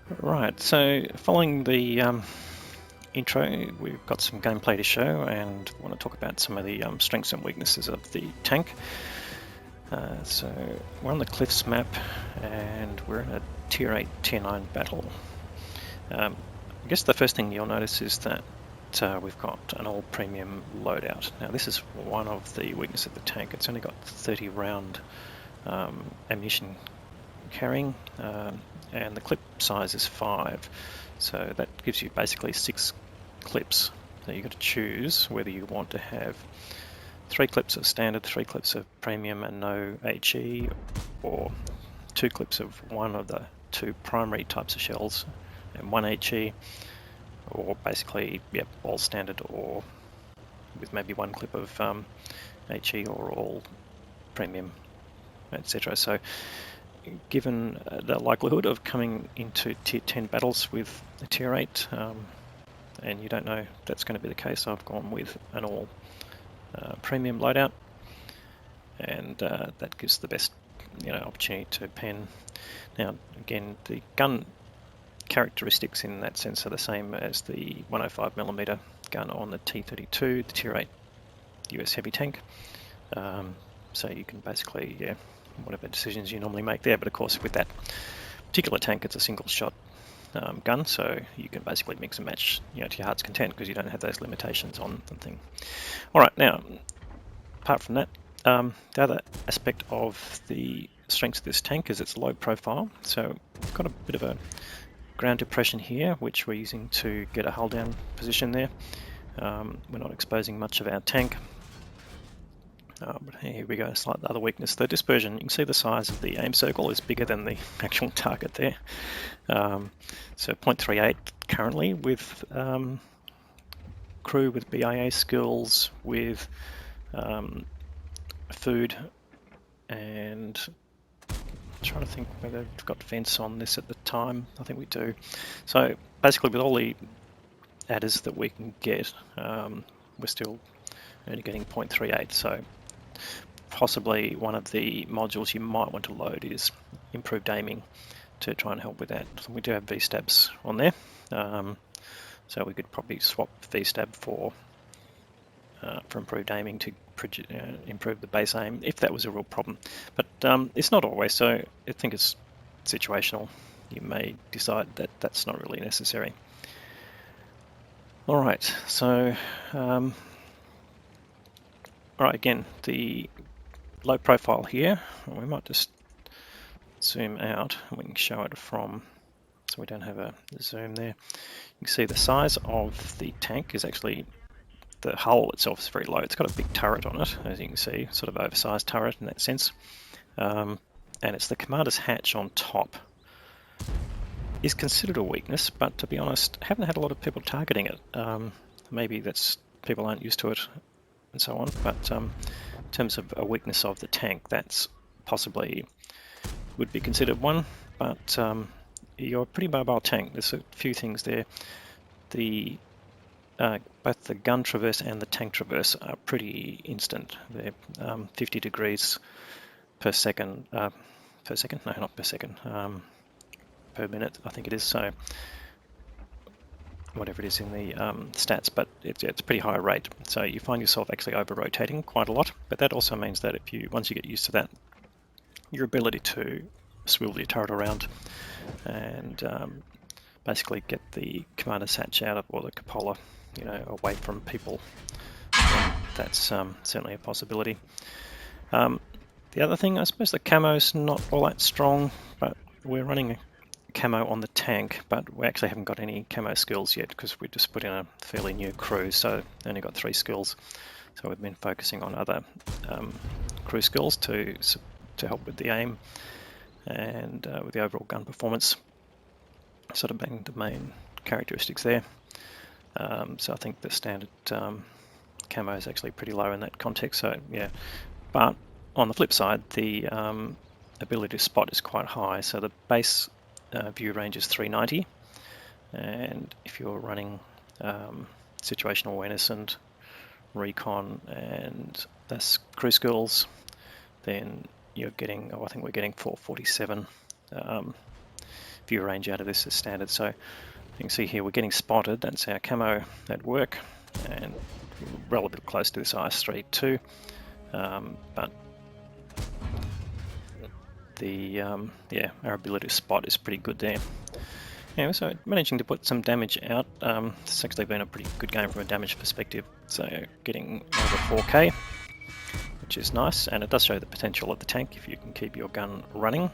Right, so following the intro, we've got some gameplay to show, and I want to talk about some of the strengths and weaknesses of the tank. So we're on the Cliffs map, and we're in a Tier 8, Tier 9 battle. I guess the first thing you'll notice is that we've got an all-premium loadout. Now this is one of the weaknesses of the tank. It's only got 30 round ammunition carrying, and the clip size is 5, so that gives you basically 6 clips. So you've got to choose whether you want to have 3 clips of standard, 3 clips of premium and no HE, or 2 clips of one of the 2 primary types of shells and 1 HE, or basically all standard, or with maybe 1 clip of HE, or all premium, etc. So given the likelihood of coming into Tier 10 battles with a Tier 8, and you don't know if that's going to be the case, I've gone with an all premium loadout, and that gives the best opportunity to pen. Now again, the gun characteristics in that sense are the same as the 105mm gun on the T32, the Tier 8 US heavy tank. So you can basically, whatever decisions you normally make there, but of course with that particular tank it's a single shot gun, so you can basically mix and match to your heart's content, because you don't have those limitations on the thing. Alright, now apart from that, the other aspect of the strengths of this tank is its low profile. So we've got a bit of a ground depression here, which we're using to get a hull down position there. We're not exposing much of our tank. But here we go, slight other weakness, the dispersion. You can see the size of the aim circle is bigger than the actual target there. So 0.38 currently, with crew with BIA skills, with food, and I'm trying to think whether we've got fence on this at the time. I think we do. So basically with all the adders that we can get, we're still only getting 0.38. So possibly one of the modules you might want to load is improved aiming to try and help with that. So we do have V-stabs on there, so we could probably swap V-stab for improved aiming to improve the base aim if that was a real problem. But it's not always, so I think it's situational. You may decide that that's not really necessary. Alright, so alright, again, the low profile here, we might just zoom out and we can show it from, so we don't have a zoom there. You can see the size of the tank is actually, the hull itself is very low. It's got a big turret on it, as you can see, sort of oversized turret in that sense. And it's the commander's hatch on top. Is considered a weakness, but to be honest, I haven't had a lot of people targeting it. Maybe that's people aren't used to it and so on, but in terms of a weakness of the tank, that's possibly would be considered one. But you're a pretty mobile tank. There's a few things there. The both the gun traverse and the tank traverse are pretty instant. They're 50 degrees per second. No, not per second. Per minute, I think it is. So whatever it is in the stats, but it's a pretty high rate. So you find yourself actually over rotating quite a lot. But that also means that if you once you get used to that, your ability to swivel your turret around and basically get the commander's hatch out of, or the cupola, away from people, that's certainly a possibility. The other thing, I suppose the camo's not all that strong, but we're running camo on the tank, but we actually haven't got any camo skills yet because we just put in a fairly new crew, so only got 3 skills. So we've been focusing on other crew skills to help with the aim and with the overall gun performance, sort of being the main characteristics there. So I think the standard camo is actually pretty low in that context. So yeah, but on the flip side, the ability to spot is quite high. So the base view range is 390, and if you're running situational awareness and recon and that's crew skills, then you're getting, I think we're getting 447 view range out of this as standard. So you can see here we're getting spotted. That's our camo at work, and we're relatively close to this IS-3 too. But the our ability to spot is pretty good there. Anyway, so managing to put some damage out. It's actually been a pretty good game from a damage perspective. So getting over 4K, which is nice, and it does show the potential of the tank if you can keep your gun running.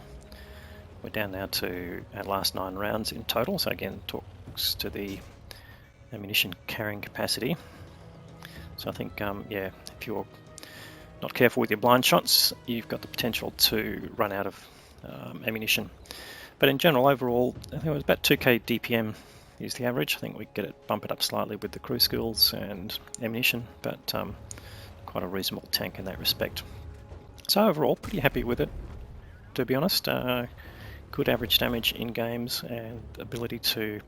We're down now to our last 9 rounds in total, so again talks to the ammunition carrying capacity. So I think, yeah, if you're not careful with your blind shots, you've got the potential to run out of ammunition. But in general, overall, I think it was about 2k DPM is the average. I think we get it, bump it up slightly with the crew skills and ammunition, but quite a reasonable tank in that respect. So overall, pretty happy with it, to be honest. Good average damage in games and ability to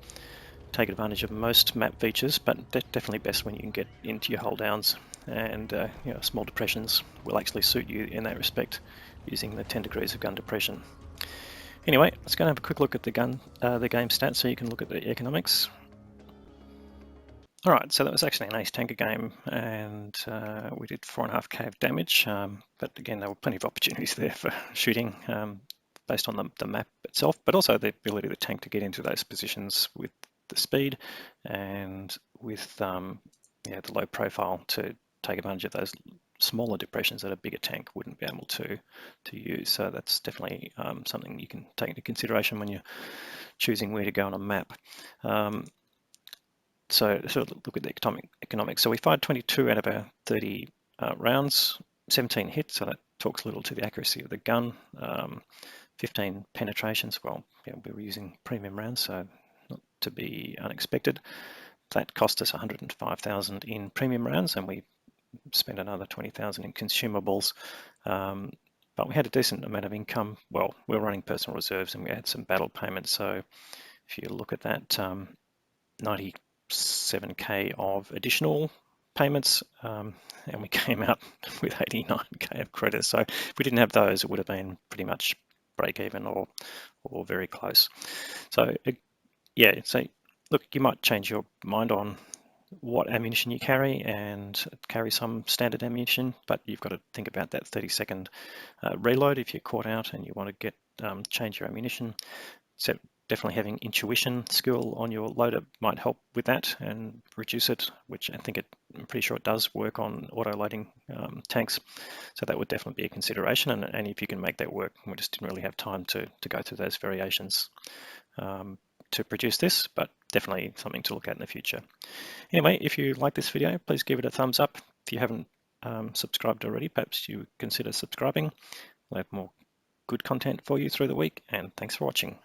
take advantage of most map features, but definitely best when you can get into your hold downs, and you know, small depressions will actually suit you in that respect using the 10 degrees of gun depression. Anyway, let's go and have a quick look at the game stats so you can look at the economics. Alright, so that was actually an ace tanker game, and we did 4.5k of damage, but again there were plenty of opportunities there for shooting based on the map itself, but also the ability of the tank to get into those positions with the speed and with yeah, the low profile to take advantage of those smaller depressions that a bigger tank wouldn't be able to use. So that's definitely something you can take into consideration when you're choosing where to go on a map. So look at the economics. So we fired 22 out of our 30 rounds, 17 hits, so that talks a little to the accuracy of the gun. 15 penetrations. Well, yeah, we were using premium rounds, so not to be unexpected. That cost us 105,000 in premium rounds, and we spent another 20,000 in consumables. But we had a decent amount of income. Well, we were running personal reserves, and we had some battle payments. So if you look at that, 97k of additional payments, and we came out with 89k of credit. So if we didn't have those, it would have been pretty much break even or very close. So yeah, so look, you might change your mind on what ammunition you carry and carry some standard ammunition, but you've got to think about that 30-second reload if you're caught out and you want to get change your ammunition. So definitely having intuition skill on your loader might help with that and reduce it, which I'm pretty sure it does work on auto loading tanks. So that would definitely be a consideration, and if you can make that work, we just didn't really have time to go through those variations to produce this, but definitely something to look at in the future. Anyway, if you like this video, please give it a thumbs up. If you haven't subscribed already, perhaps you consider subscribing. We'll have more good content for you through the week, and thanks for watching.